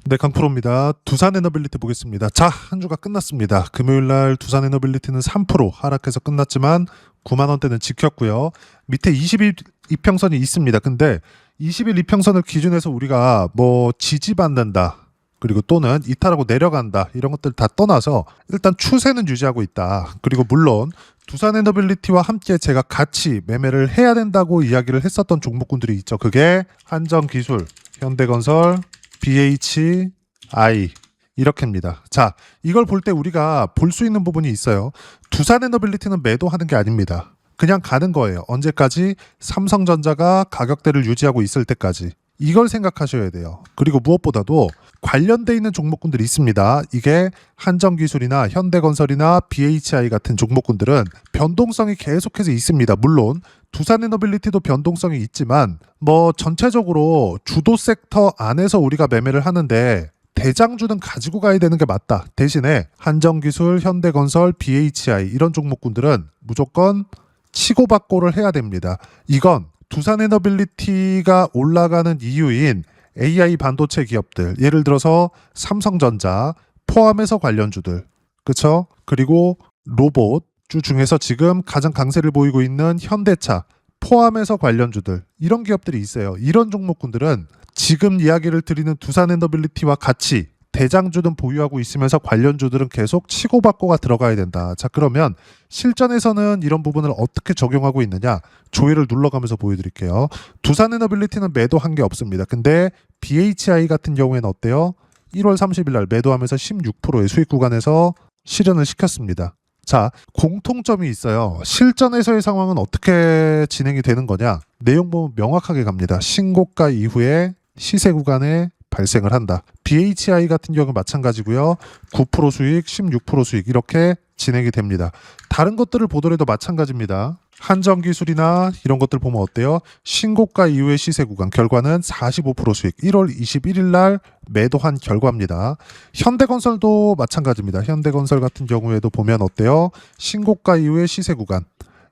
네, 강프로입니다. 두산 에너빌리티 보겠습니다. 자, 한 주가 끝났습니다. 금요일 날 두산 에너빌리티는 3% 하락해서 끝났지만 9만 원대는 지켰고요. 밑에 20일 이평선이 있습니다. 근데 20일 이평선을 기준해서 우리가 뭐 지지받는다, 그리고 또는 이탈하고 내려간다, 이런 것들 다 떠나서 일단 추세는 유지하고 있다. 그리고 물론 두산 에너빌리티와 함께 제가 같이 매매를 해야 된다고 이야기를 했었던 종목군들이 있죠. 그게 한정기술, 현대건설, BHI 이렇게입니다. 자, 이걸 볼 때 우리가 볼 수 있는 부분이 있어요. 두산 에너빌리티는 매도하는 게 아닙니다. 그냥 가는 거예요. 언제까지? 삼성전자가 가격대를 유지하고 있을 때까지. 이걸 생각하셔야 돼요. 그리고 무엇보다도 관련돼 있는 종목군들이 있습니다. 이게 한정기술이나 현대건설이나 BHI 같은 종목군들은 변동성이 계속해서 있습니다. 물론 두산에너빌리티도 변동성이 있지만 뭐 전체적으로 주도 섹터 안에서 우리가 매매를 하는데 대장주는 가지고 가야 되는 게 맞다. 대신에 한정기술, 현대건설, BHI 이런 종목군들은 무조건 치고받고를 해야 됩니다. 이건 두산에너빌리티가 올라가는 이유인 AI 반도체 기업들, 예를 들어서 삼성전자 포함해서 관련주들, 그쵸? 그리고 로봇주 중에서 지금 가장 강세를 보이고 있는 현대차 포함해서 관련주들, 이런 기업들이 있어요. 이런 종목군들은 지금 이야기를 드리는 두산에너빌리티와 같이 대장주는 보유하고 있으면서 관련주들은 계속 치고받고가 들어가야 된다. 자, 그러면 실전에서는 이런 부분을 어떻게 적용하고 있느냐? 조회를 눌러가면서 보여드릴게요. 두산에너빌리티는 매도한 게 없습니다. 근데 BHI 같은 경우에는 어때요? 1월 30일 날 매도하면서 16%의 수익 구간에서 실현을 시켰습니다. 자, 공통점이 있어요. 실전에서의 상황은 어떻게 진행이 되는 거냐? 내용 보면 명확하게 갑니다. 신고가 이후에 시세 구간에 발생을 한다. BHI 같은 경우는 마찬가지고요. 9% 수익, 16% 수익 이렇게 진행이 됩니다. 다른 것들을 보더라도 마찬가지입니다. 한정기술이나 이런 것들 보면 어때요? 신고가 이후의 시세 구간 결과는 45% 수익, 1월 21일 날 매도한 결과입니다. 현대건설도 마찬가지입니다. 현대건설 같은 경우에도 보면 어때요? 신고가 이후의 시세 구간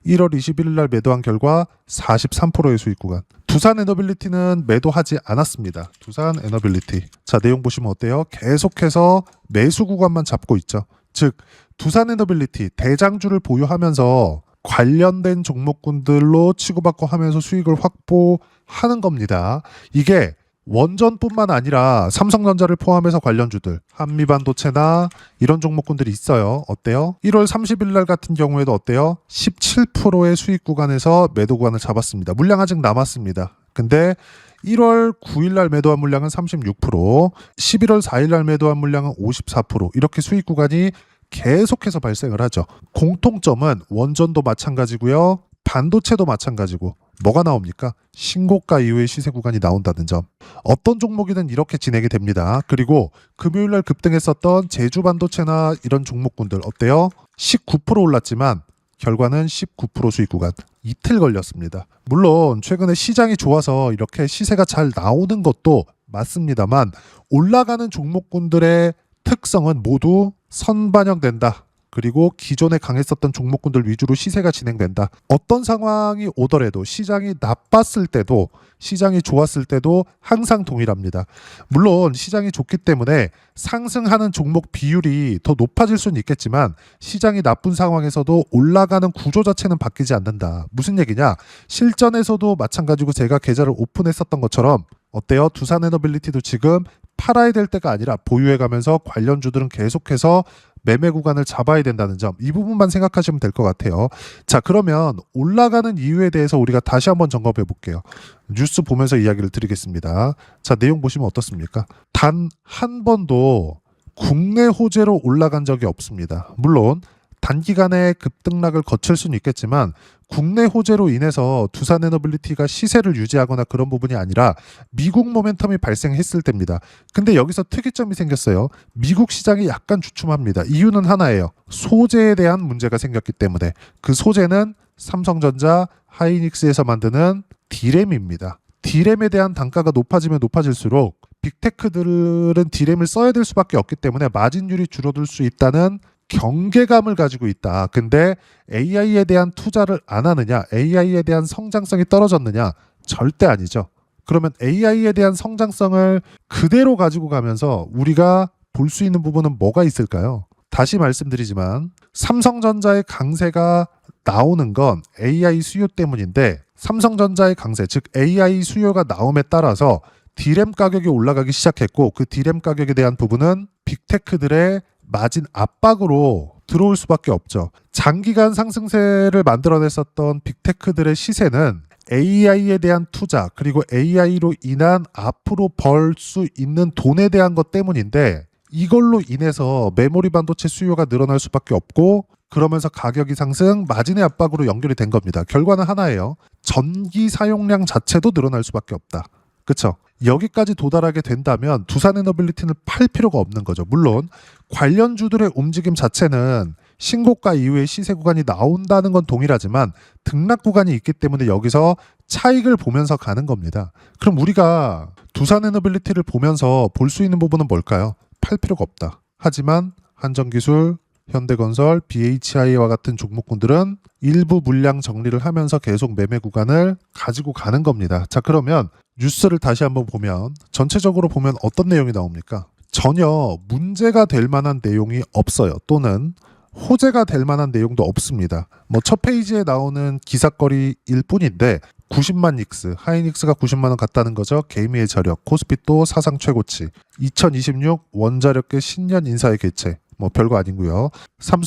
1월 21일 날 매도한 결과 43%의 수익 구간. 두산 에너빌리티는 매도하지 않았습니다. 두산 에너빌리티. 자, 내용 보시면 어때요? 계속해서 매수 구간만 잡고 있죠. 즉, 두산 에너빌리티 대장주를 보유하면서 관련된 종목군들로 치고받고 하면서 수익을 확보하는 겁니다. 이게 원전뿐만 아니라 삼성전자를 포함해서 관련주들, 한미반도체나 이런 종목군들이 있어요. 어때요? 1월 30일 날 같은 경우에도 어때요? 17%의 수익 구간에서 매도 구간을 잡았습니다. 물량 아직 남았습니다. 근데 1월 9일 날 매도한 물량은 36%, 11월 4일 날 매도한 물량은 54%, 이렇게 수익 구간이 계속해서 발생을 하죠. 공통점은 원전도 마찬가지고요. 반도체도 마찬가지고 뭐가 나옵니까? 신고가 이후의 시세 구간이 나온다는 점. 어떤 종목이든 이렇게 진행이 됩니다. 그리고 금요일날 급등했었던 제주반도체나 이런 종목군들 어때요? 19% 올랐지만 결과는 19% 수익 구간. 이틀 걸렸습니다. 물론 최근에 시장이 좋아서 이렇게 시세가 잘 나오는 것도 맞습니다만 올라가는 종목군들의 특성은 모두 선반영된다. 그리고 기존에 강했었던 종목군들 위주로 시세가 진행된다. 어떤 상황이 오더라도 시장이 나빴을 때도 시장이 좋았을 때도 항상 동일합니다. 물론 시장이 좋기 때문에 상승하는 종목 비율이 더 높아질 수는 있겠지만 시장이 나쁜 상황에서도 올라가는 구조 자체는 바뀌지 않는다. 무슨 얘기냐? 실전에서도 마찬가지고 제가 계좌를 오픈했었던 것처럼 어때요? 두산에너빌리티도 지금 팔아야 될 때가 아니라 보유해가면서 관련주들은 계속해서 매매 구간을 잡아야 된다는 점, 이 부분만 생각하시면 될 것 같아요. 자, 그러면 올라가는 이유에 대해서 우리가 다시 한번 점검해 볼게요. 뉴스 보면서 이야기를 드리겠습니다. 자, 내용 보시면 어떻습니까? 단 한 번도 국내 호재로 올라간 적이 없습니다. 물론 단기간에 급등락을 거칠 수는 있겠지만 국내 호재로 인해서 두산에너빌리티가 시세를 유지하거나 그런 부분이 아니라 미국 모멘텀이 발생했을 때입니다. 근데 여기서 특이점이 생겼어요. 미국 시장이 약간 주춤합니다. 이유는 하나예요. 소재에 대한 문제가 생겼기 때문에. 그 소재는 삼성전자, 하이닉스에서 만드는 D램입니다. D램에 대한 단가가 높아지면 높아질수록 빅테크들은 D램을 써야 될 수밖에 없기 때문에 마진율이 줄어들 수 있다는 경계감을 가지고 있다. 근데 AI에 대한 투자를 안 하느냐, AI에 대한 성장성이 떨어졌느냐? 절대 아니죠. 그러면 AI에 대한 성장성을 그대로 가지고 가면서 우리가 볼 수 있는 부분은 뭐가 있을까요? 다시 말씀드리지만 삼성전자의 강세가 나오는 건 AI 수요 때문인데 삼성전자의 강세, 즉 AI 수요가 나옴에 따라서 D램 가격이 올라가기 시작했고 그 D램 가격에 대한 부분은 빅테크들의 마진 압박으로 들어올 수밖에 없죠. 장기간 상승세를 만들어냈었던 빅테크들의 시세는 AI에 대한 투자 그리고 AI로 인한 앞으로 벌 수 있는 돈에 대한 것 때문인데 이걸로 인해서 메모리 반도체 수요가 늘어날 수밖에 없고 그러면서 가격이 상승, 마진의 압박으로 연결이 된 겁니다. 결과는 하나예요. 전기 사용량 자체도 늘어날 수밖에 없다. 그렇죠? 여기까지 도달하게 된다면 두산에너빌리티는 팔 필요가 없는 거죠. 물론 관련주들의 움직임 자체는 신고가 이후에 시세 구간이 나온다는 건 동일하지만 등락 구간이 있기 때문에 여기서 차익을 보면서 가는 겁니다. 그럼 우리가 두산에너빌리티를 보면서 볼 수 있는 부분은 뭘까요? 팔 필요가 없다. 하지만 한전기술, 현대건설, BHI와 같은 종목군들은 일부 물량 정리를 하면서 계속 매매 구간을 가지고 가는 겁니다. 자, 그러면 뉴스를 다시 한번 보면 전체적으로 보면 어떤 내용이 나옵니까? 전혀 문제가 될 만한 내용이 없어요. 또는 호재가 될 만한 내용도 없습니다. 뭐 첫 페이지에 나오는 기사거리일 뿐인데 90만 닉스, 하이닉스가 90만 원 갔다는 거죠. 개미의 저력, 코스피도 사상 최고치, 2026 원자력계 신년 인사의 개최. 뭐 별거 아니고요.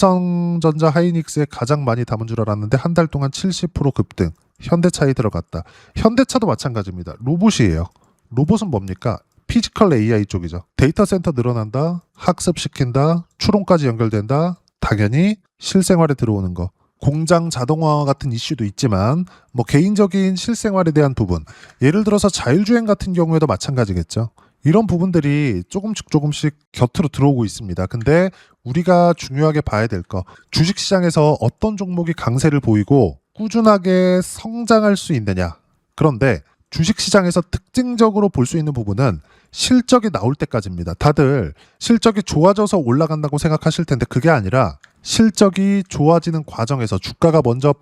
삼성전자 하이닉스에 가장 많이 담은 줄 알았는데 한 달 동안 70% 급등. 현대차에 들어갔다. 현대차도 마찬가지입니다. 로봇이에요. 로봇은 뭡니까? 피지컬 AI 쪽이죠. 데이터 센터 늘어난다, 학습시킨다, 추론까지 연결된다. 당연히 실생활에 들어오는 거. 공장 자동화 같은 이슈도 있지만 뭐 개인적인 실생활에 대한 부분, 예를 들어서 자율주행 같은 경우에도 마찬가지겠죠. 이런 부분들이 조금씩 곁으로 들어오고 있습니다. 근데 우리가 중요하게 봐야 될 거, 주식시장에서 어떤 종목이 강세를 보이고 꾸준하게 성장할 수 있느냐. 그런데 주식시장에서 특징적으로 볼 수 있는 부분은 실적이 나올 때까지입니다. 다들 실적이 좋아져서 올라간다고 생각하실 텐데 그게 아니라 실적이 좋아지는 과정에서 주가가 먼저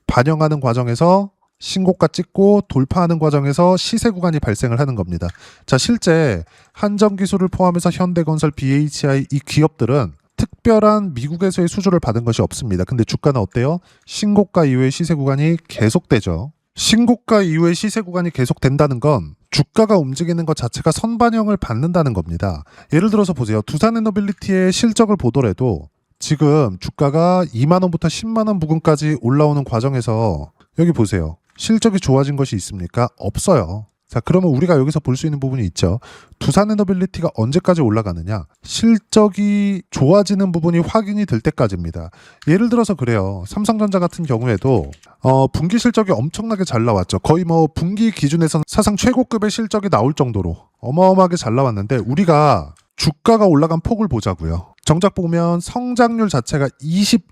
반영하는 과정에서 신고가 찍고 돌파하는 과정에서 시세 구간이 발생을 하는 겁니다. 자, 실제 한전기술을 포함해서 현대건설, BHI 이 기업들은 특별한 미국에서의 수주를 받은 것이 없습니다. 근데 주가는 어때요? 신고가 이후에 시세 구간이 계속되죠. 신고가 이후에 시세 구간이 계속된다는 건 주가가 움직이는 것 자체가 선반영을 받는다는 겁니다. 예를 들어서 보세요. 두산에너빌리티의 실적을 보더라도 지금 주가가 2만 원부터 10만 원 부근까지 올라오는 과정에서 여기 보세요. 실적이 좋아진 것이 있습니까? 없어요. 자, 그러면 우리가 여기서 볼 수 있는 부분이 있죠. 두산에너빌리티가 언제까지 올라가느냐? 실적이 좋아지는 부분이 확인이 될 때까지입니다. 예를 들어서 그래요. 삼성전자 같은 경우에도 분기 실적이 엄청나게 잘 나왔죠. 거의 뭐 분기 기준에서는 사상 최고급의 실적이 나올 정도로 어마어마하게 잘 나왔는데 우리가 주가가 올라간 폭을 보자고요. 정작 보면 성장률 자체가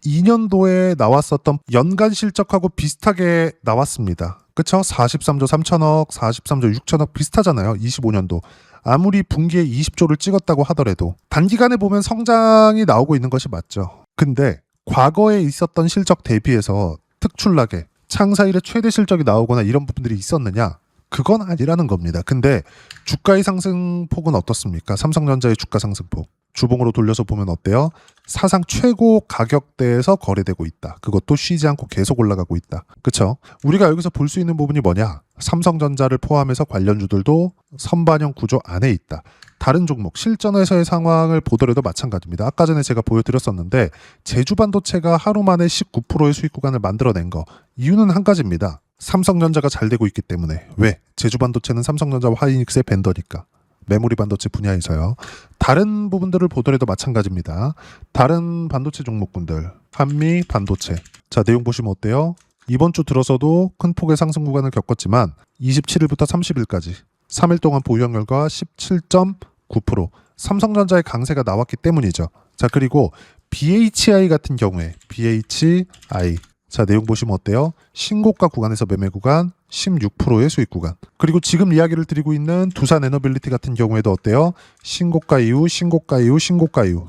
22년도에 나왔었던 연간 실적하고 비슷하게 나왔습니다. 그쵸? 43조 3천억, 43조 6천억 비슷하잖아요. 25년도. 아무리 분기에 20조를 찍었다고 하더라도 단기간에 보면 성장이 나오고 있는 것이 맞죠. 근데 과거에 있었던 실적 대비해서 특출나게 창사 이래 최대 실적이 나오거나 이런 부분들이 있었느냐? 그건 아니라는 겁니다. 근데 주가의 상승폭은 어떻습니까? 삼성전자의 주가 상승폭. 주봉으로 돌려서 보면 어때요? 사상 최고 가격대에서 거래되고 있다. 그것도 쉬지 않고 계속 올라가고 있다. 그렇죠? 우리가 여기서 볼 수 있는 부분이 뭐냐? 삼성전자를 포함해서 관련주들도 선반영 구조 안에 있다. 다른 종목, 실전에서의 상황을 보더라도 마찬가지입니다. 아까 전에 제가 보여드렸었는데 제주반도체가 하루 만에 19%의 수익 구간을 만들어낸 거. 이유는 한 가지입니다. 삼성전자가 잘 되고 있기 때문에. 왜? 제주반도체는 삼성전자와 하이닉스의 벤더니까. 메모리 반도체 분야에서요. 다른 부분들을 보더라도 마찬가지입니다. 다른 반도체 종목군들, 한미 반도체. 자, 내용 보시면 어때요? 이번 주 들어서도 큰 폭의 상승 구간을 겪었지만 27일부터 30일까지 3일 동안 보유한 결과 17.9%. 삼성전자의 강세가 나왔기 때문이죠. 자, 그리고 BHI 같은 경우에 BHI. 자, 내용 보시면 어때요? 신고가 구간에서 매매 구간 16%의 수익 구간. 그리고 지금 이야기를 드리고 있는 두산에너빌리티 같은 경우에도 어때요? 신고가 이후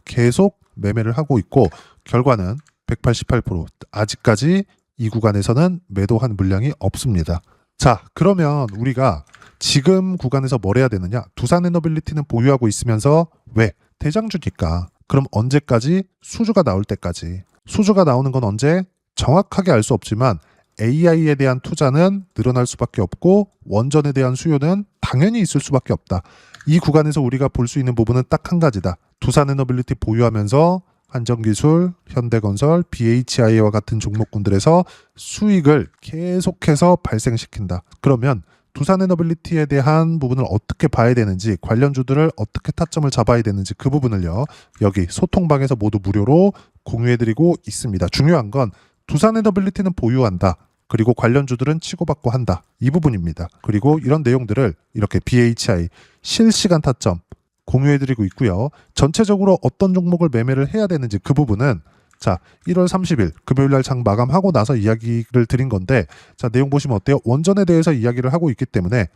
계속 매매를 하고 있고 결과는 188%. 아직까지 이 구간에서는 매도한 물량이 없습니다. 자, 그러면 우리가 지금 구간에서 뭘 해야 되느냐? 두산에너빌리티는 보유하고 있으면서 왜? 대장주니까. 그럼 언제까지? 수주가 나올 때까지. 수주가 나오는 건 언제? 정확하게 알 수 없지만 AI에 대한 투자는 늘어날 수밖에 없고 원전에 대한 수요는 당연히 있을 수밖에 없다. 이 구간에서 우리가 볼 수 있는 부분은 딱 한 가지다. 두산에너빌리티 보유하면서 한전기술, 현대건설, BHI와 같은 종목군들에서 수익을 계속해서 발생시킨다. 그러면 두산에너빌리티에 대한 부분을 어떻게 봐야 되는지, 관련주들을 어떻게 타점을 잡아야 되는지 그 부분을요. 여기 소통방에서 모두 무료로 공유해드리고 있습니다. 중요한 건 두산에너빌리티는 보유한다. 그리고 관련주들은 치고받고 한다. 이 부분입니다. 그리고 이런 내용들을 이렇게 BHI 실시간 타점 공유해드리고 있고요. 전체적으로 어떤 종목을 매매를 해야 되는지 그 부분은 자 1월 30일 금요일날 장 마감하고 나서 이야기를 드린 건데 자 내용 보시면 어때요? 원전에 대해서 이야기를 하고 있기 때문에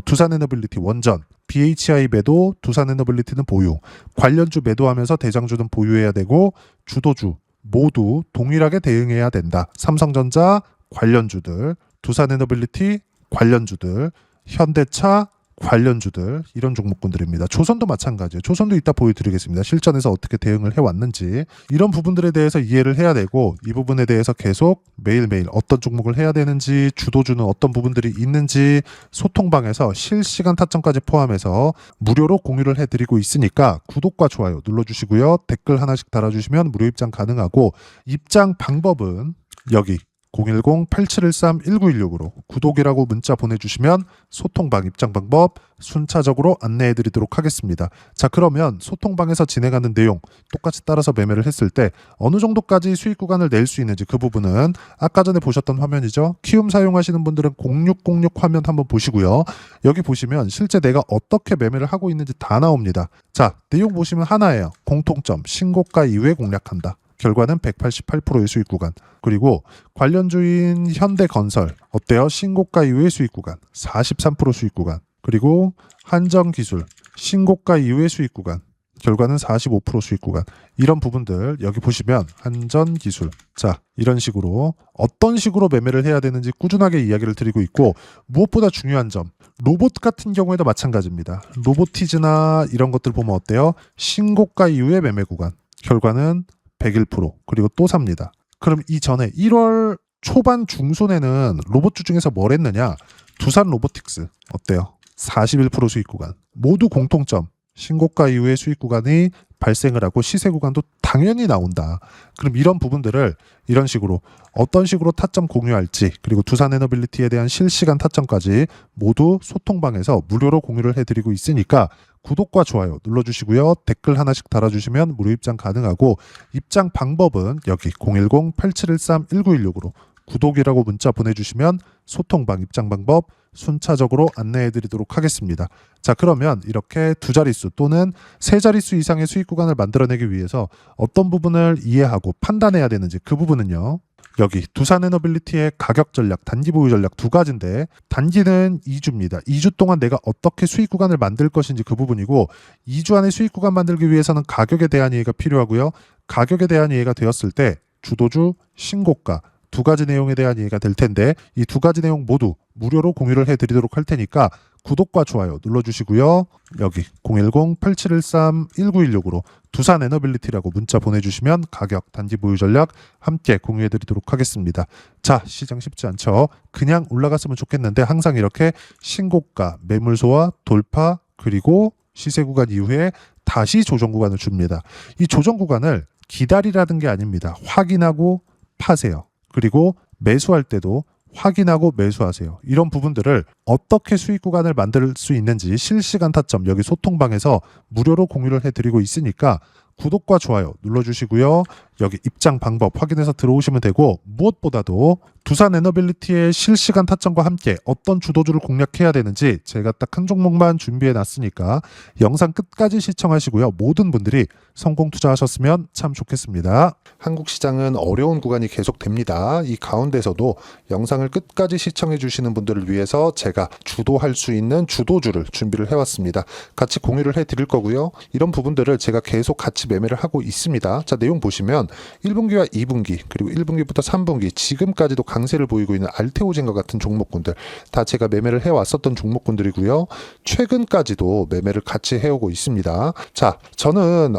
두산에너빌리티 원전 BHI 매도, 두산에너빌리티는 보유, 관련주 매도하면서 대장주는 보유해야 되고 주도주 모두 동일하게 대응해야 된다. 삼성전자 관련주들, 두산에너빌리티 관련주들, 현대차 관련주들 이런 종목군들입니다. 조선도 마찬가지예요. 조선도 이따 보여드리겠습니다. 실전에서 어떻게 대응을 해왔는지 이런 부분들에 대해서 이해를 해야 되고 이 부분에 대해서 계속 매일매일 어떤 종목을 해야 되는지 주도주는 어떤 부분들이 있는지 소통방에서 실시간 타점까지 포함해서 무료로 공유를 해드리고 있으니까 구독과 좋아요 눌러주시고요. 댓글 하나씩 달아주시면 무료 입장 가능하고 입장 방법은 여기 010-8713-1916으로 구독이라고 문자 보내주시면 소통방 입장 방법 순차적으로 안내해드리도록 하겠습니다. 자 그러면 소통방에서 진행하는 내용 똑같이 따라서 매매를 했을 때 어느 정도까지 수익 구간을 낼 수 있는지 그 부분은 아까 전에 보셨던 화면이죠. 키움 사용하시는 분들은 0606 화면 한번 보시고요. 여기 보시면 실제 내가 어떻게 매매를 하고 있는지 다 나옵니다. 자 내용 보시면 하나예요. 공통점 신고가 이후에 공략한다. 결과는 188%의 수익 구간. 그리고 관련주인 현대건설 어때요? 신고가 이후의 수익 구간 43% 수익 구간. 그리고 한전기술 신고가 이후의 수익 구간. 결과는 45% 수익 구간. 이런 부분들 여기 보시면 한전기술 자 이런 식으로 어떤 식으로 매매를 해야 되는지 꾸준하게 이야기를 드리고 있고 무엇보다 중요한 점 로봇 같은 경우에도 마찬가지입니다. 로보티즈나 이런 것들 보면 어때요? 신고가 이후의 매매 구간. 결과는 101% 그리고 또 삽니다. 그럼 이전에 1월 초반 중순에는 로봇주 중에서 뭘 했느냐? 두산 로보틱스 어때요? 41% 수익 구간. 모두 공통점. 신고가 이후에 수익 구간이 발생을 하고 시세 구간도 당연히 나온다. 그럼 이런 부분들을 이런 식으로 어떤 식으로 타점 공유할지 그리고 두산에너빌리티에 대한 실시간 타점까지 모두 소통방에서 무료로 공유를 해드리고 있으니까 구독과 좋아요 눌러주시고요. 댓글 하나씩 달아주시면 무료 입장 가능하고 입장 방법은 여기 010-8713-1916으로 구독이라고 문자 보내주시면 소통방 입장 방법 순차적으로 안내해드리도록 하겠습니다. 자 그러면 이렇게 두 자릿수 또는 세 자릿수 이상의 수익 구간을 만들어내기 위해서 어떤 부분을 이해하고 판단해야 되는지 그 부분은요. 여기 두산에너빌리티의 가격 전략, 단기 보유 전략 두 가지인데 단기는 2주입니다. 2주 동안 내가 어떻게 수익 구간을 만들 것인지 그 부분이고 2주 안에 수익 구간 만들기 위해서는 가격에 대한 이해가 필요하고요. 가격에 대한 이해가 되었을 때 주도주, 신고가 두 가지 내용에 대한 이해가 될 텐데 이 두 가지 내용 모두 무료로 공유를 해드리도록 할 테니까 구독과 좋아요 눌러주시고요. 여기 010-8713-1916으로 두산에너빌리티라고 문자 보내주시면 가격, 단기 보유 전략 함께 공유해드리도록 하겠습니다. 자 시장 쉽지 않죠. 그냥 올라갔으면 좋겠는데 항상 이렇게 신고가, 매물소와 돌파 그리고 시세 구간 이후에 다시 조정 구간을 줍니다. 이 조정 구간을 기다리라는 게 아닙니다. 확인하고 파세요. 그리고 매수할 때도 확인하고 매수하세요. 이런 부분들을 어떻게 수익 구간을 만들 수 있는지 실시간 타점 여기 소통방에서 무료로 공유를 해드리고 있으니까 구독과 좋아요 눌러주시고요. 여기 입장 방법 확인해서 들어오시면 되고 무엇보다도 두산에너빌리티의 실시간 타점과 함께 어떤 주도주를 공략해야 되는지 제가 딱 한 종목만 준비해 놨으니까 영상 끝까지 시청하시고요. 모든 분들이 성공 투자하셨으면 참 좋겠습니다. 한국 시장은 어려운 구간이 계속됩니다. 이 가운데서도 영상을 끝까지 시청해 주시는 분들을 위해서 제가 주도할 수 있는 주도주를 준비를 해왔습니다. 같이 공유를 해드릴 거고요. 이런 부분들을 제가 계속 같이 매매를 하고 있습니다. 자 내용 보시면 보시면 1분기와 2분기 그리고 1분기부터 3분기 지금까지도 강세를 보이고 있는 알테오젠과 같은 종목군들 다 제가 매매를 해왔었던 종목군들이고요. 최근까지도 매매를 같이 해오고 있습니다. 자, 저는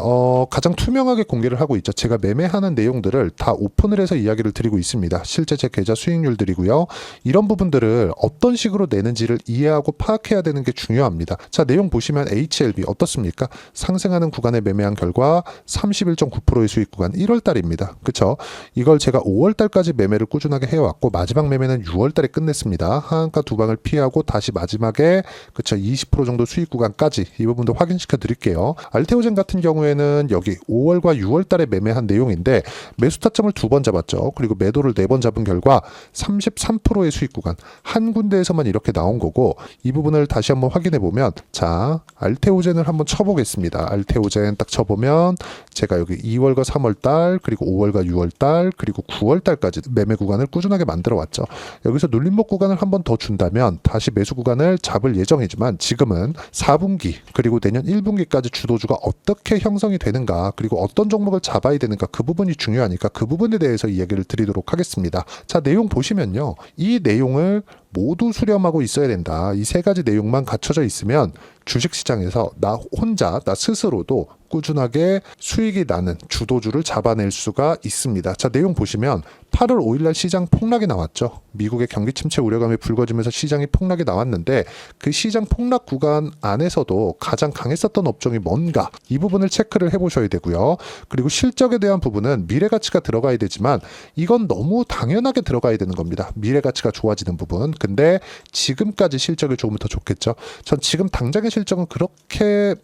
가장 투명하게 공개를 하고 있죠. 제가 매매하는 내용들을 다 오픈을 해서 이야기를 드리고 있습니다. 실제 제 계좌 수익률들이고요. 이런 부분들을 어떤 식으로 내는지를 이해하고 파악해야 되는 게 중요합니다. 자, 내용 보시면 HLB 어떻습니까? 상승하는 구간에 매매한 결과 31.9%의 수익 구간 1월달입니다. 그쵸? 이걸 제가 5월달까지 매매를 꾸준하게 해왔고 마지막 매매는 6월달에 끝냈습니다. 하한가 두 방을 피하고 다시 마지막에 그쵸 20% 정도 수익 구간까지 이 부분도 확인시켜 드릴게요. 알테오젠 같은 경우에는 여기 5월과 6월달에 매매한 내용인데 매수 타점을 2번 잡았죠. 그리고 매도를 4번 잡은 결과 33%의 수익 구간 한 군데에서만 이렇게 나온 거고 이 부분을 다시 한번 확인해 보면 자 알테오젠을 한번 쳐보겠습니다. 알테오젠 딱 쳐보면 제가 여기 2월과 3월달 그리고 5월과 6월달 그리고 9월달까지 매매 구간을 꾸준하게 만들어 왔죠. 여기서 눌림목 구간을 한번 더 준다면 다시 매수 구간을 잡을 예정이지만 지금은 4분기 그리고 내년 1분기까지 주도주가 어떻게 형성이 되는가 그리고 어떤 종목을 잡아야 되는가 그 부분이 중요하니까 그 부분에 대해서 이야기를 드리도록 하겠습니다. 자, 내용 보시면요. 이 내용을 모두 수렴하고 있어야 된다. 이 세 가지 내용만 갖춰져 있으면 주식시장에서 나 혼자 나 스스로도 꾸준하게 수익이 나는 주도주를 잡아낼 수가 있습니다. 자, 내용 보시면 8월 5일날 시장 폭락이 나왔죠. 미국의 경기 침체 우려감이 불거지면서 시장이 폭락이 나왔는데 그 시장 폭락 구간 안에서도 가장 강했었던 업종이 뭔가 이 부분을 체크를 해보셔야 되고요. 그리고 실적에 대한 부분은 미래가치가 들어가야 되지만 이건 너무 당연하게 들어가야 되는 겁니다. 미래가치가 좋아지는 부분. 근데 지금까지 실적이 조금 더 좋겠죠. 전 지금 당장의 실적은 그렇게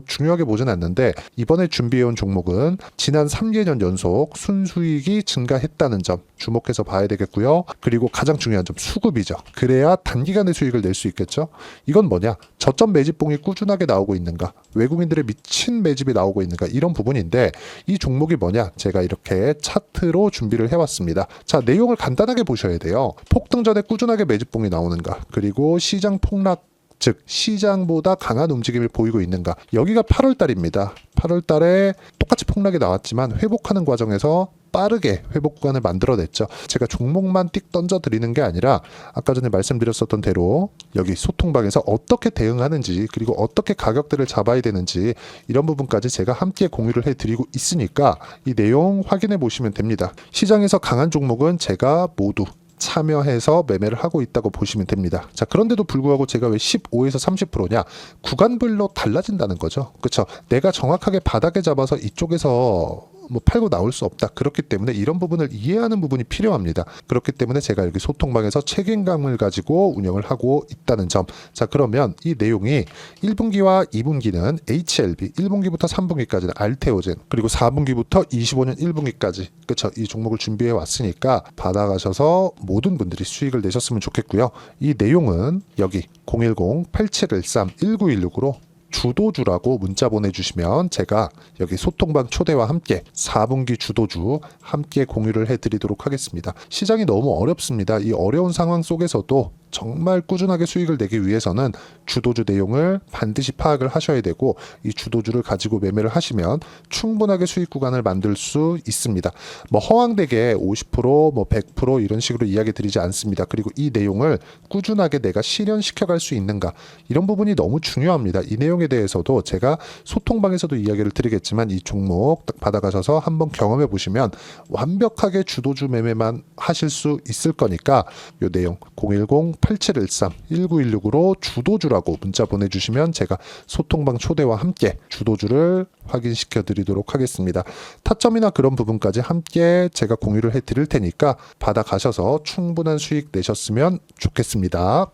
중요하게 보진 않는데 이번에 준비해온 종목은 지난 3개년 연속 순수익이 증가했다는 점 주목해서 봐야 되겠고요. 그리고 가장 중요한 점 수급이죠. 그래야 단기간에 수익을 낼 수 있겠죠. 이건 뭐냐? 저점 매집봉이 꾸준하게 나오고 있는가? 외국인들의 미친 매집이 나오고 있는가? 이런 부분인데 이 종목이 뭐냐? 제가 이렇게 차트로 준비를 해왔습니다. 자, 내용을 간단하게 보셔야 돼요. 폭등 전에 꾸준하게 매집봉이 나오는가? 그리고 시장 폭락 즉 시장보다 강한 움직임을 보이고 있는가. 여기가 8월 달입니다. 8월 달에 똑같이 폭락이 나왔지만 회복하는 과정에서 빠르게 회복 구간을 만들어냈죠. 제가 종목만 띡 던져드리는 게 아니라 아까 전에 말씀드렸었던 대로 여기 소통방에서 어떻게 대응하는지 그리고 어떻게 가격들을 잡아야 되는지 이런 부분까지 제가 함께 공유를 해드리고 있으니까 이 내용 확인해 보시면 됩니다. 시장에서 강한 종목은 제가 모두 참여해서 매매를 하고 있다고 보시면 됩니다. 자, 그런데도 불구하고 제가 왜 15에서 30%냐? 구간별로 달라진다는 거죠. 그렇죠? 내가 정확하게 바닥에 잡아서 이쪽에서 팔고 나올 수 없다. 그렇기 때문에 이런 부분을 이해하는 부분이 필요합니다. 그렇기 때문에 제가 여기 소통방에서 책임감을 가지고 운영을 하고 있다는 점. 자, 그러면 이 내용이 1분기와 2분기는 HLB, 1분기부터 3분기까지는 알테오젠, 그리고 4분기부터 25년 1분기까지 그렇죠. 이 종목을 준비해 왔으니까 받아가셔서 모든 분들이 수익을 내셨으면 좋겠고요. 이 내용은 여기 010-8713-1916으로 주도주라고 문자 보내주시면 제가 여기 소통방 초대와 함께 4분기 주도주 함께 공유를 해드리도록 하겠습니다. 시장이 너무 어렵습니다. 이 어려운 상황 속에서도 정말 꾸준하게 수익을 내기 위해서는 주도주 내용을 반드시 파악을 하셔야 되고 이 주도주를 가지고 매매를 하시면 충분하게 수익 구간을 만들 수 있습니다. 허황되게 50% 100% 이런 식으로 이야기 드리지 않습니다. 그리고 이 내용을 꾸준하게 내가 실현시켜 갈 수 있는가 이런 부분이 너무 중요합니다. 이 내용에 대해서도 제가 소통방에서도 이야기를 드리겠지만 이 종목 딱 받아가셔서 한번 경험해 보시면 완벽하게 주도주 매매만 하실 수 있을 거니까 이 내용 010-8713-1916으로 주도주라고 문자 보내주시면 제가 소통방 초대와 함께 주도주를 확인시켜 드리도록 하겠습니다. 타점이나 그런 부분까지 함께 제가 공유를 해 드릴 테니까 받아가셔서 충분한 수익 내셨으면 좋겠습니다.